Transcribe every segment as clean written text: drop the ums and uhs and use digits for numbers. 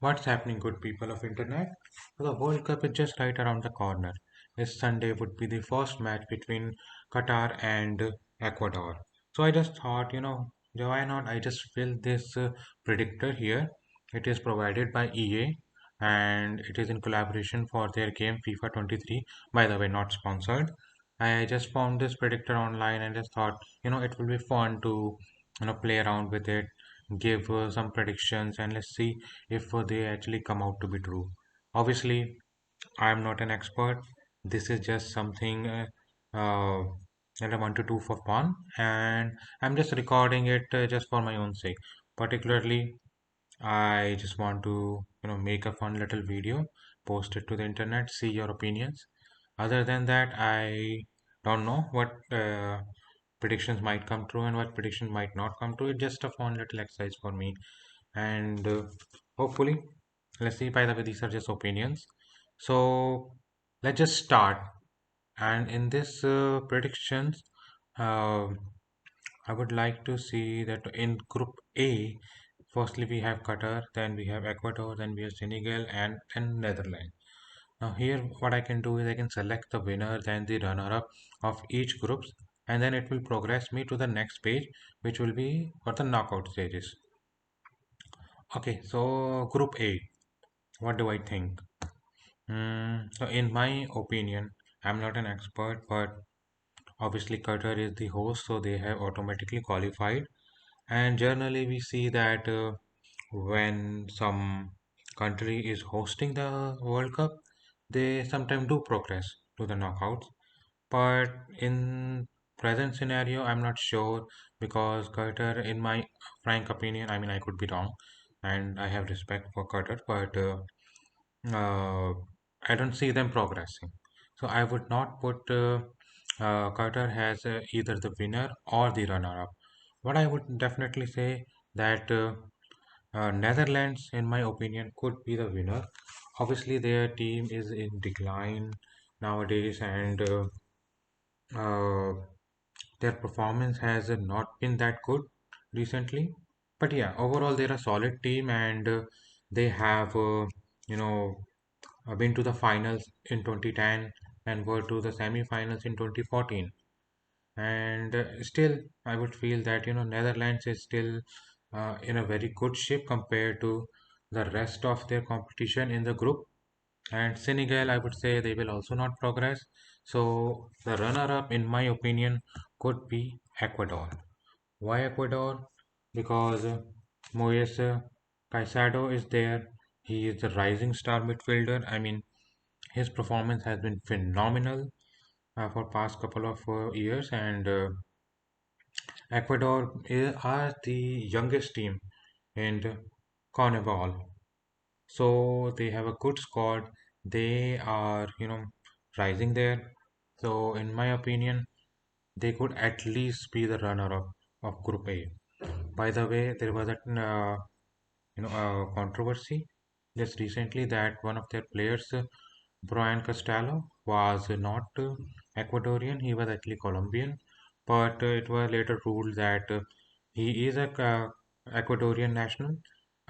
What's happening, good people of internet? The World Cup is just right around the corner. This Sunday would be the first match between Qatar and Ecuador. So I just thought, why not? I just fill this predictor here. It is provided by EA and it is in collaboration for their game FIFA 23. By the way, not sponsored. I just found this predictor online and just thought, it will be fun to, play around with it, give some predictions, and let's see if they actually come out to be true. Obviously, I am not an expert. This is just something uh, that I want to do for fun, and I'm just recording it just for my own sake. Particularly, I just want to, make a fun little video, post it to the internet, see your opinions. Other than that, I don't know what predictions might come true and what predictions might not come true. It's just a fun little exercise for me, and hopefully, let's see. By the way, these are just opinions. So let's just start. And in this predictions, uh, I would like to see that in Group A, firstly we have Qatar, then we have Ecuador, then we have Senegal, and Netherlands. Now here, what I can do is I can select the winner, then the runner-up of each groups, and then it will progress me to the next page, which will be for the knockout stages. Okay, so Group A, what do I think? So in my opinion, I'm not an expert, but obviously Qatar is the host, so they have automatically qualified. And generally, we see that when some country is hosting the World Cup, they sometimes do progress to the knockouts. But in present scenario, I'm not sure because Qatar, in my frank opinion, I mean I could be wrong, and I have respect for Qatar, but uh, I don't see them progressing. So I would not put Qatar as either the winner or the runner-up. What I would definitely say that Netherlands, in my opinion, could be the winner. Obviously, their team is in decline nowadays, and uh, their performance has not been that good recently. But yeah, overall, they're a solid team, and they have, you know, been to the finals in 2010 and were to the semi-finals in 2014. And still, I would feel that Netherlands is still in a very good shape compared to the rest of their competition in the group. And Senegal, I would say they will also not progress. So the runner-up, in my opinion, could be Ecuador. Why Ecuador? Because Moyes Caicedo is there. He is the rising star midfielder. I mean, his performance has been phenomenal for past couple of years, and are the youngest team in Carnival. So they have a good squad. They are, rising there. So in my opinion, they could at least be the runner-up of Group A. By the way, there was a controversy just recently that one of their players, Brian Costello, was not Ecuadorian. He was actually Colombian, but it was later ruled that he is a Ecuadorian national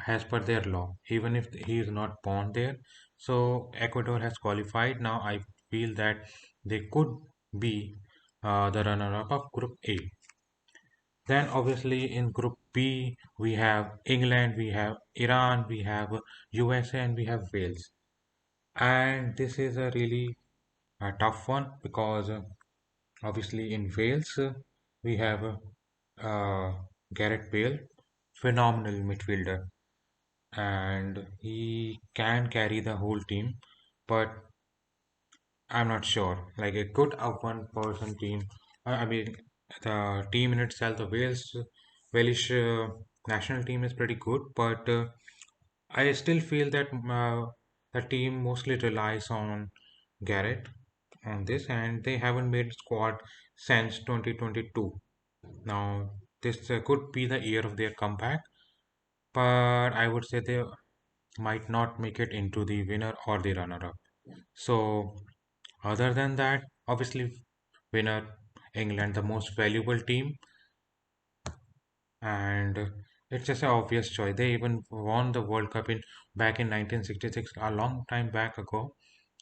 as per their law, even if he is not born there. So Ecuador has qualified. Now I feel that they could be the runner-up of Group A. Then obviously in Group B we have England, we have Iran, we have USA, and we have Wales. And this is a really tough one because obviously in Wales we have Gareth Bale, phenomenal midfielder, and he can carry the whole team. But I'm not sure. Like a good one-person team. I mean, the team in itself, the Welsh national team is pretty good, but I still feel that the team mostly relies on Garrett on this, and they haven't made squad since 2022. Now, this could be the year of their comeback, but I would say they might not make it into the winner or the runner-up. So, other than that, obviously, winner England, the most valuable team, and It's just an obvious choice. They even won the World Cup in back in 1966, a long time back ago.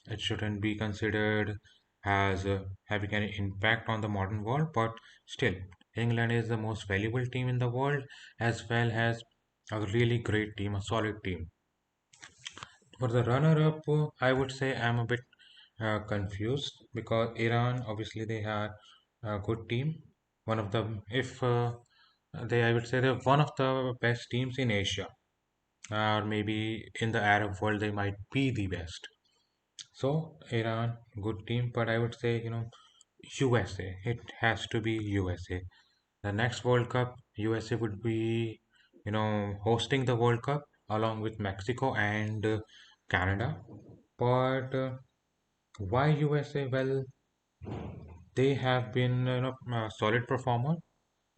It shouldn't be considered as having any impact on the modern world, but still, England is the most valuable team in the world, as well as a really great team, a solid team. For the runner-up, I would say I'm a bit confused because Iran, obviously, they are a good team. One of the, if they, I would say they're one of the best teams in Asia, or maybe in the Arab world, they might be the best. So Iran, good team, but I would say, USA. It has to be USA. The next World Cup, USA would be, hosting the World Cup along with Mexico and Canada. But why USA? Well, they have been, a solid performer.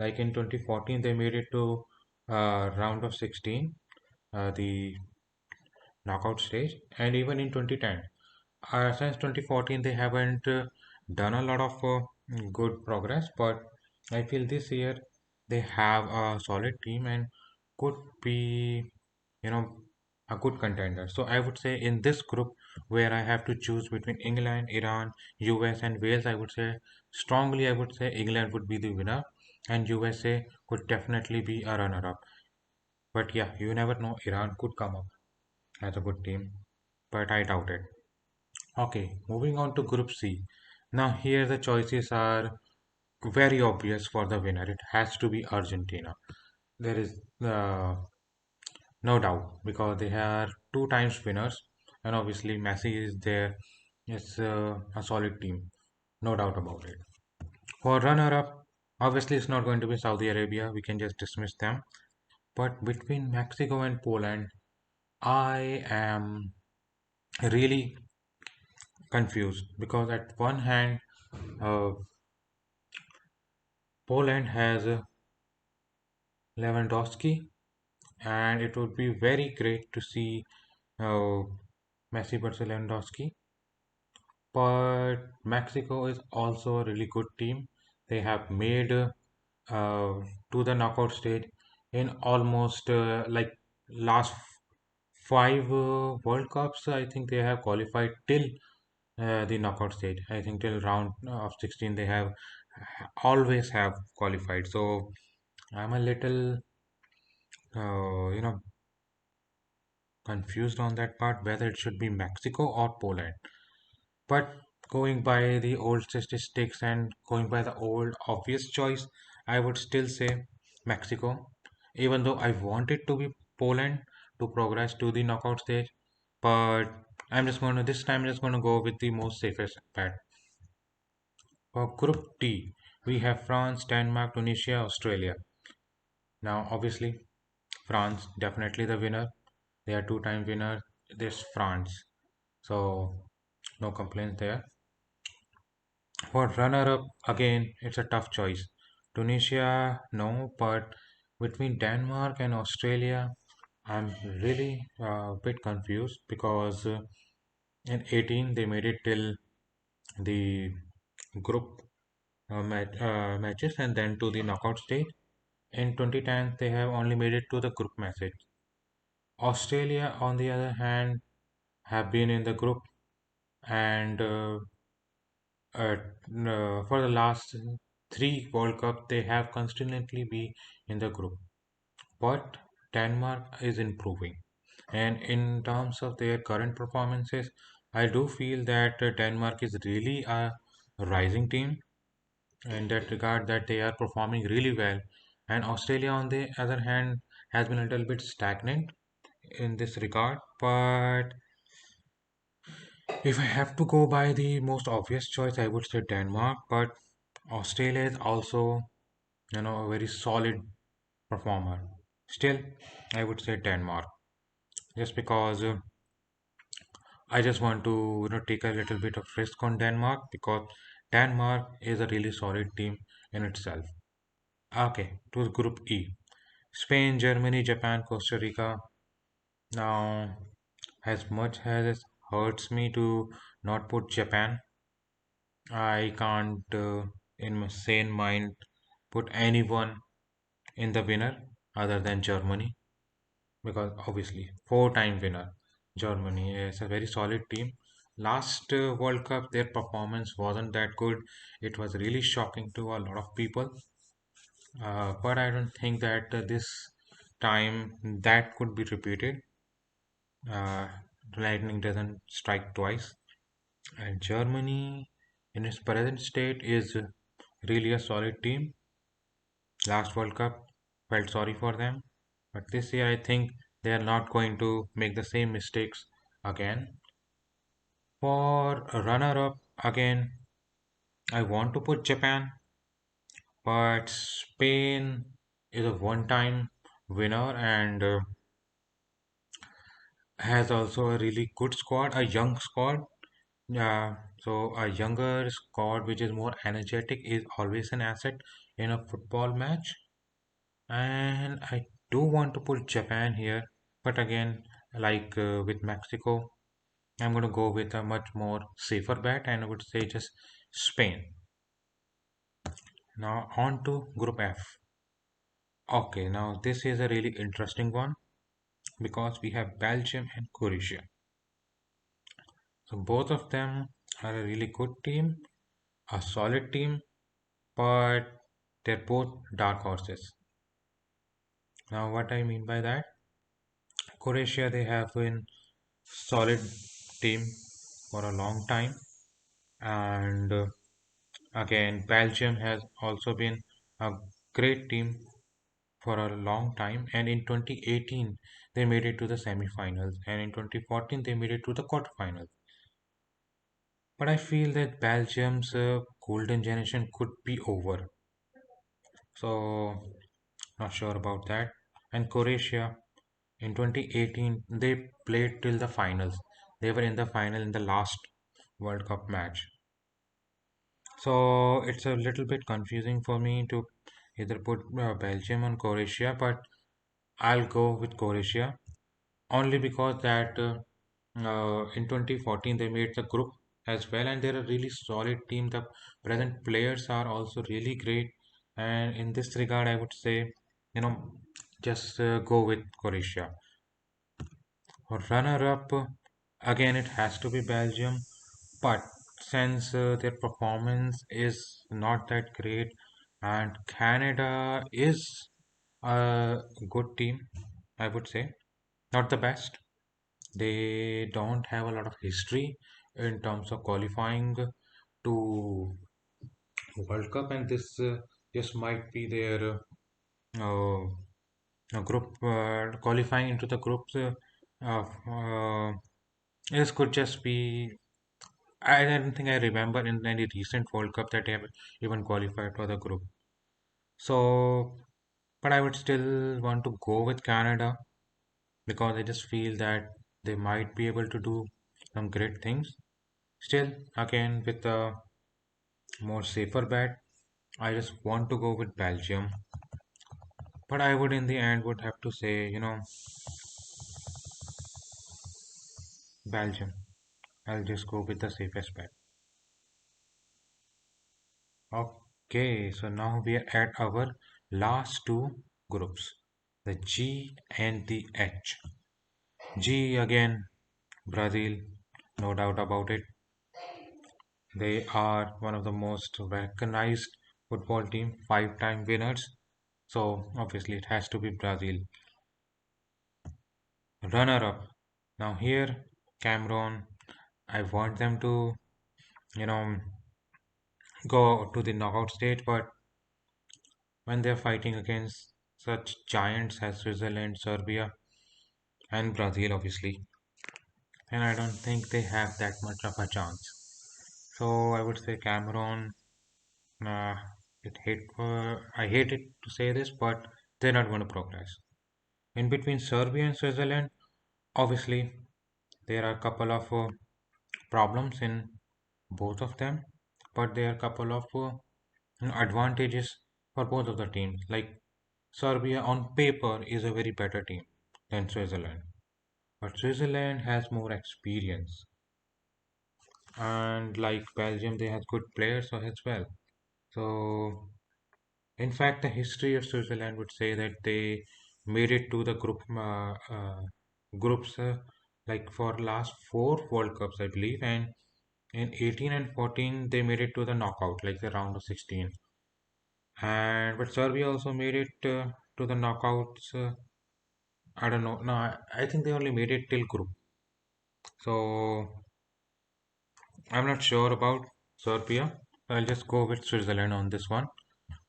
Like in 2014, they made it to round of 16, the knockout stage, and even in 2010. Since 2014, they haven't done a lot of good progress, but I feel this year they have a solid team and could be, you know, a good contender. So I would say in this group where I have to choose between England, Iran, US, and Wales, I would say England would be the winner, and USA could definitely be a runner-up. But yeah, you never know. Iran could come up as a good team, but I doubt it. Okay, moving on to Group C. Now, here the choices are very obvious for the winner. It has to be Argentina. There is no doubt because they are two times winners, and obviously Messi is there. It's a solid team, no doubt about it. For runner-up, obviously it's not going to be Saudi Arabia. We can just dismiss them. But between Mexico and Poland, I am really confused because at one hand, uh, Poland has Lewandowski, and it would be very great to see uh, Messi versus Lewandowski. But Mexico is also a really good team. They have made to the knockout stage in almost like last five World Cups. I think they have qualified till the knockout stage. I think till round of 16 they have always have qualified. So I'm a little confused on that part whether it should be Mexico or Poland. But going by the old statistics and going by the old obvious choice, I would still say Mexico, even though I want it to be Poland to progress to the knockout stage. But this time I'm just gonna go with the most safest bet. For Group D, we have France, Denmark, Tunisia, Australia. Now, obviously, France definitely the winner. They are two-time winner. This France, so no complaints there. For runner-up, again, it's a tough choice. Tunisia, no, but between Denmark and Australia, I'm really a bit confused because in 18 they made it till the group matches and then to the knockout stage. In 2010, they have only made it to the group matches. Australia, on the other hand, have been in the group and uh, for the last three World Cup, they have consistently been in the group. But Denmark is improving, and in terms of their current performances, I do feel that Denmark is really a rising team in that regard that they are performing really well. And Australia, on the other hand, has been a little bit stagnant in this regard. But if I have to go by the most obvious choice, I would say Denmark. But Australia is also, a very solid performer. Still, I would say Denmark, just because I just want to, take a little bit of risk on Denmark because Denmark is a really solid team in itself. Okay, to Group E. Spain, Germany, Japan, Costa Rica. Now, as much as it hurts me to not put Japan, I can't, in my sane mind, put anyone in the winner. other than Germany, because obviously four-time winner. Germany is a very solid team. Last World Cup, their performance wasn't that good. It was really shocking to a lot of people. But I don't think that this time that could be repeated. Uh, Lightning doesn't strike twice. And Germany, in its present state, is really a solid team. Last World Cup, felt sorry for them. But this year, I think they are not going to make the same mistakes again. For a runner-up, again, I want to put Japan, but Spain is a one-time winner and has also a really good squad, a young squad. So a younger squad which is more energetic is always an asset in a football match. And I do want to put Japan here, but again, like with Mexico, I'm going to go with a much more safer bet, and I would say just Spain. Now on to Group F. Okay, now this is a really interesting one because we have Belgium and Croatia. So both of them are a really good team, a solid team, but they're both dark horses. Now, what I mean by that, Croatia, they have been solid team for a long time, and again, Belgium has also been a great team for a long time. And in 2018, they made it to the semifinals, and in 2014, they made it to the quarterfinals. But I feel that Belgium's golden generation could be over. So, not sure about that. And Croatia in 2018, they played till the finals. They were in the final in the last World Cup match. So it's a little bit confusing for me to either put Belgium on Croatia, but I'll go with Croatia only because that in 2014 they made the group as well, and they're a really solid team. The present players are also really great, and in this regard, I would say, you know, just go with Croatia. Runner up, again, it has to be Belgium, but since their performance is not that great, and Canada is a good team, I would say, not the best. They don't have a lot of history in terms of qualifying to World Cup, and this just might be their group qualifying into the groups. This could just be. I don't think I remember in any recent World Cup that they have even qualified for the group. So, but I would still want to go with Canada because I just feel that they might be able to do some great things. Still, again, with a more safer bet, I just want to go with Belgium. But I would, in the end, would have to say, Belgium. I'll just go with the safest bet. Okay, so now we are at our last two groups, the G and the H. G again, Brazil, no doubt about it. They are one of the most recognized football team, five-time winners. So obviously it has to be Brazil. Runner-up. Now here, Cameroon. I want them to, you know, go to the knockout stage, but when they're fighting against such giants as Switzerland, Serbia, and Brazil, obviously, and I don't think they have that much of a chance. So I would say Cameroon. Uh, I hate it to say this, but they're not going to progress. In between Serbia and Switzerland, obviously, there are a couple of problems in both of them, but there are a couple of advantages for both of the teams. Like Serbia on paper is a very better team than Switzerland, but Switzerland has more experience, and like Belgium, they have good players as well. So, in fact, the history of Switzerland would say that they made it to the groups like for last four World Cups, I believe, and in 18 and 14 they made it to the knockout, like the round of 16. And but Serbia also made it to the knockouts. I don't know. No, I think they only made it till group. So I'm not sure about Serbia. I'll just go with Switzerland on this one.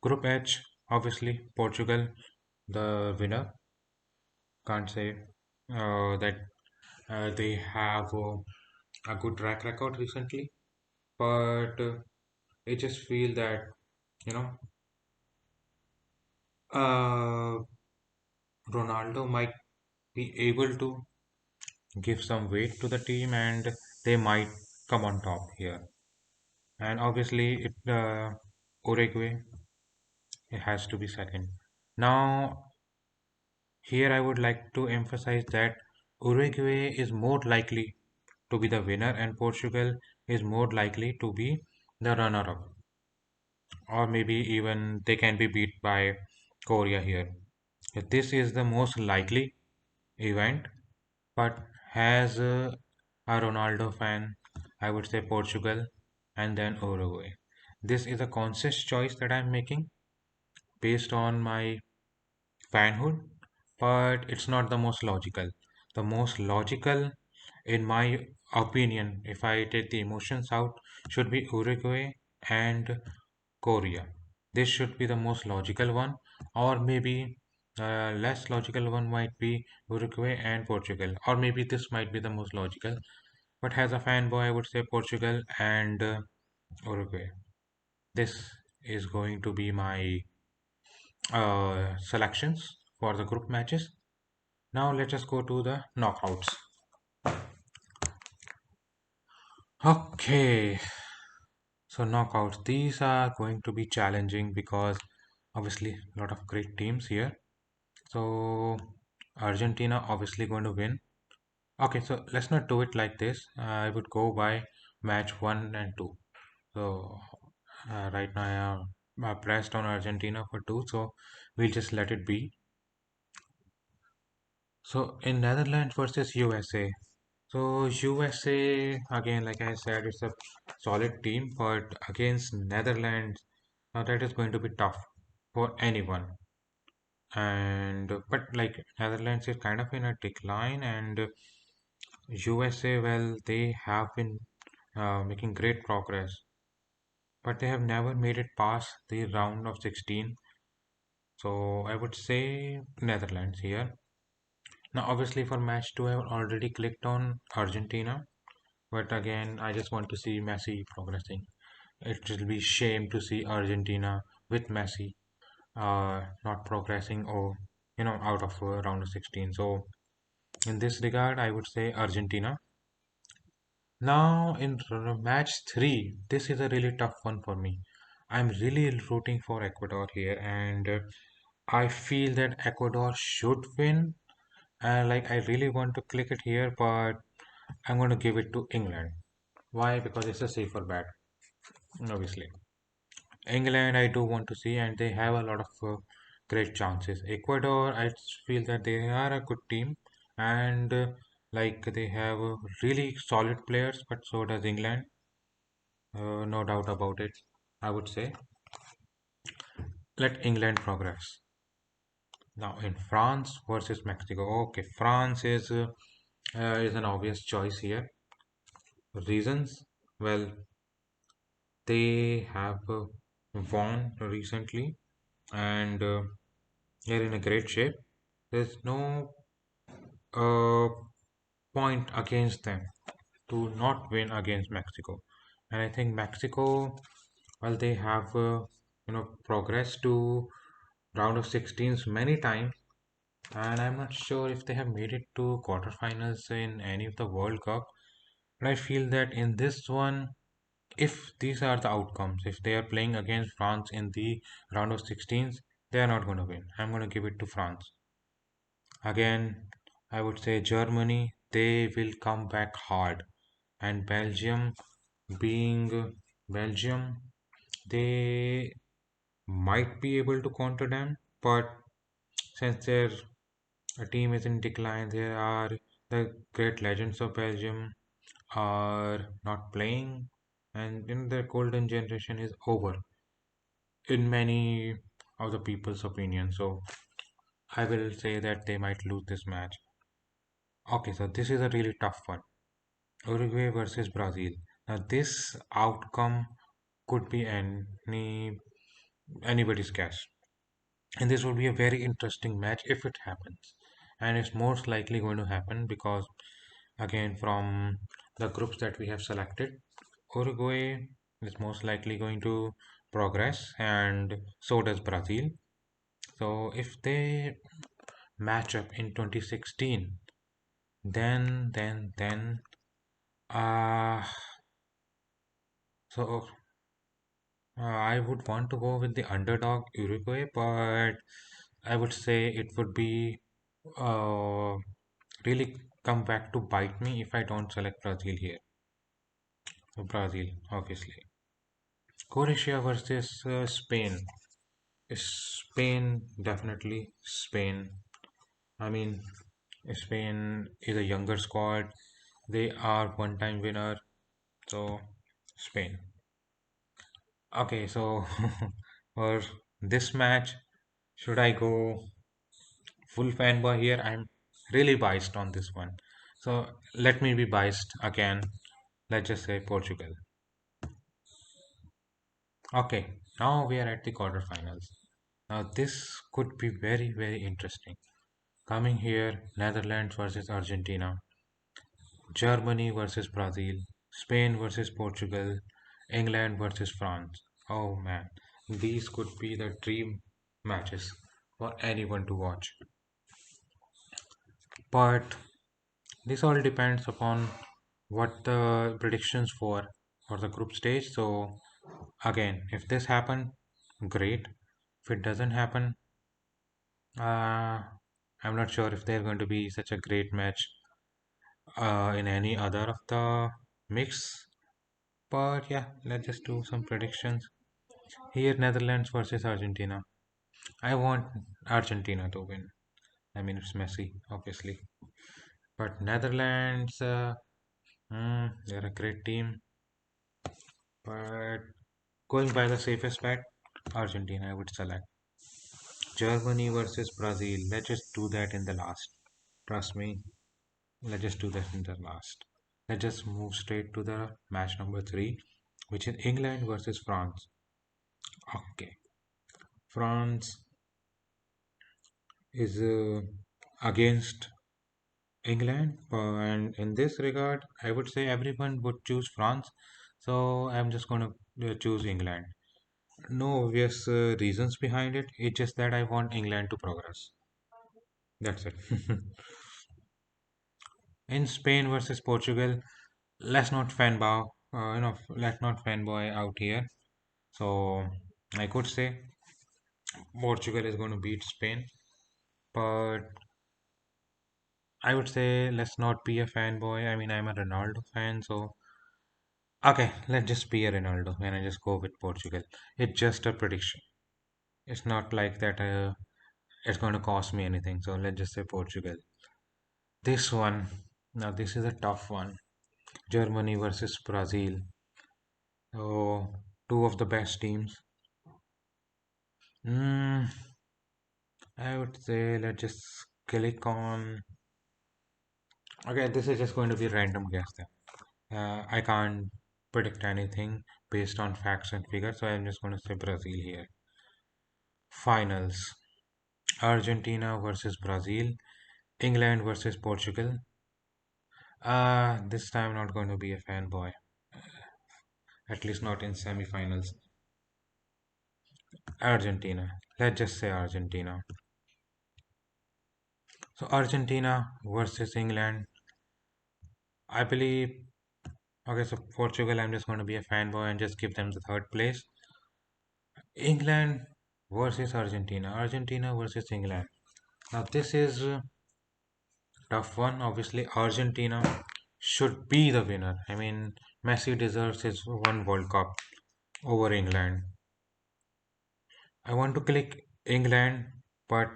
Group H, obviously Portugal, the winner. Can't say that they have a good track record recently, but I just feel that you know uh, Ronaldo might be able to give some weight to the team, and they might come on top here. And obviously, Uruguay, it has to be second. Now, here I would like to emphasize that Uruguay is more likely to be the winner, and Portugal is more likely to be the runner-up, or maybe even they can be beat by Korea here. This is the most likely event, but as a Ronaldo fan, I would say Portugal and then Uruguay. This is a conscious choice that I'm making based on my fanhood, but it's not the most logical. The most logical, in my opinion, if I take the emotions out, should be Uruguay and Korea. This should be the most logical one, or maybe less logical one might be Uruguay and Portugal, or maybe this might be the most logical. But as a fanboy, I would say Portugal and Uruguay. This is going to be my selections for the group matches. Now let us go to the knockouts. Okay, so knockouts. These are going to be challenging because obviously a lot of great teams here. So Argentina obviously going to win. Okay, so let's not do it like this. I would go by match one and two. So right now I am pressed on Argentina for two, so we'll just let it be. So in Netherlands versus USA. So USA again, like I said, it's a solid team, but against Netherlands, now that is going to be tough for anyone. And but like Netherlands is kind of in a decline, and USA, well, they have been making great progress, but they have never made it past the round of 16. So I would say Netherlands here. Now, obviously, for match two, I have already clicked on Argentina, but again, I just want to see Messi progressing. It will be shame to see Argentina with Messi not progressing or out of round of 16. So in this regard, I would say Argentina. Now in match three, this is a really tough one for me. I'm really rooting for Ecuador here, and I feel that Ecuador should win. Like I really want to click it here, but I'm going to give it to England. Why? Because it's a safer bet, obviously. England, I do want to see, and they have a lot of great chances. Ecuador, I feel that they are a good team, and like they have really solid players, but so does England. No doubt about it. I would say let England progress. Now in France versus Mexico. Okay, France is an obvious choice here. Reasons? Well, they have won recently, and they're in a great shape. There's no uh, point against them to not win against Mexico. And I think Mexico, well, they have progressed to round of 16s many times, and I'm not sure if they have made it to quarterfinals in any of the World Cup. But I feel that in this one, if these are the outcomes, if they are playing against France in the round of 16s, they are not going to win. I'm going to give it to France. Again, I would say Germany, they will come back hard. And Belgium, being Belgium, they might be able to counter them, but since they're A team is in decline. There are the great legends of Belgium are not playing, and the golden generation is over in many of the people's opinion. So I will say that they might lose this match. Okay, so this is a really tough one. Uruguay versus Brazil. Now this outcome could be anybody's guess. And this will be a very interesting match if it happens. And it's most likely going to happen because, again, from the groups that we have selected, Uruguay is most likely going to progress, and so does Brazil. So if they match up in 2016, then, uh, so I would want to go with the underdog Uruguay, but I would say it would be uh, really come back to bite me if I don't select Brazil here. So Brazil, obviously. Croatia versus Spain. Spain, definitely Spain. I mean, Spain is a younger squad. They are one-time winner. So Spain. Okay, so for this match, should I go full fanboy here? I'm really biased on this one. So let me be biased again. Let's just say Portugal. Okay, now we are at the quarterfinals. Now this could be very, very interesting. Coming here, Netherlands versus Argentina, Germany versus Brazil, Spain versus Portugal, England versus France. Oh man, these could be the dream matches for anyone to watch. But this all depends upon what the predictions for the group stage. So again, if this happen, great. If it doesn't happen, uh, I'm not sure if they're going to be such a great match in any other of the mix. But yeah, let's just do some predictions. Here, Netherlands versus Argentina. I want Argentina to win. I mean, it's Messi, obviously. But Netherlands, they're a great team. But going by the safest bet, Argentina, I would select. Germany versus Brazil. Let's just do that in the last. Trust me, let's just do that in the last. Let's just move straight to the match number three, which is England versus France. Okay, France is against England, and in this regard, I would say everyone would choose France. So I'm just going to choose England. No obvious reasons behind it. It's just that I want England to progress. That's it. In Spain versus Portugal, let's not fanboy, let's not fanboy out here. So I could say Portugal is going to beat Spain, but I would say let's not be a fanboy. I mean, I'm a Ronaldo fan, so okay, let's just be a Ronaldo and I just go with Portugal. It's just a prediction. It's not like that it's going to cost me anything. So let's just say Portugal. This one, now this is a tough one. Germany versus Brazil. Oh, two of the best teams. Mm, I would say let's just click on. Okay, this is just going to be random guess then. I can't predict anything based on facts and figures, so I'm just going to say Brazil here. Finals: Argentina versus Brazil, England versus Portugal. This time not going to be a fanboy, at least not in semifinals. Argentina. Let's just say Argentina. So Argentina versus England. I believe. Okay, so Portugal. I'm just going to be a fanboy and just give them the third place. England versus Argentina. Argentina versus England. Now this is a tough one. Obviously, Argentina should be the winner. I mean, Messi deserves his one World Cup over England. I want to click England, but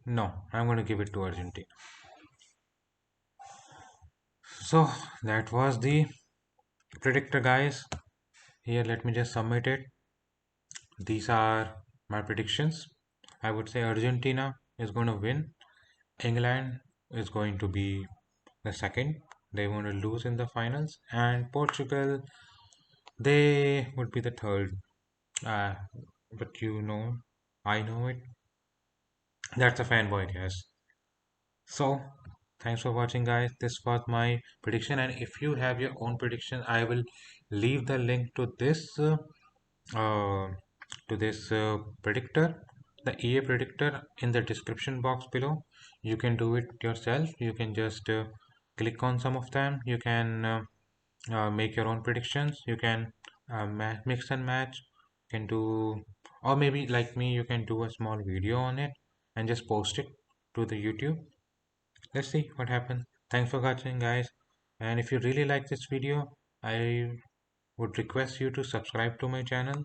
No, I'm going to give it to Argentina. So that was the predictor, guys. Here, let me just submit it. These are my predictions. I would say Argentina is going to win. England is going to be the second. They want to lose in the finals. And Portugal, they would be the third. Uh, but I know it. That's a fanboy guess. So, thanks for watching, guys. This was my prediction. And if you have your own prediction, I will leave the link uh, to this predictor, the EA predictor, in the description box below. You can do it yourself. You can just click on some of them. You can make your own predictions. You can mix and match. You can do, or maybe like me, you can do a small video on it and just post it to the YouTube. Let's see what happens. Thanks for watching, guys. And if you really like this video, I would request you to subscribe to my channel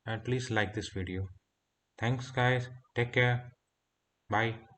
and please like this video. Thanks, guys. Take care. Bye.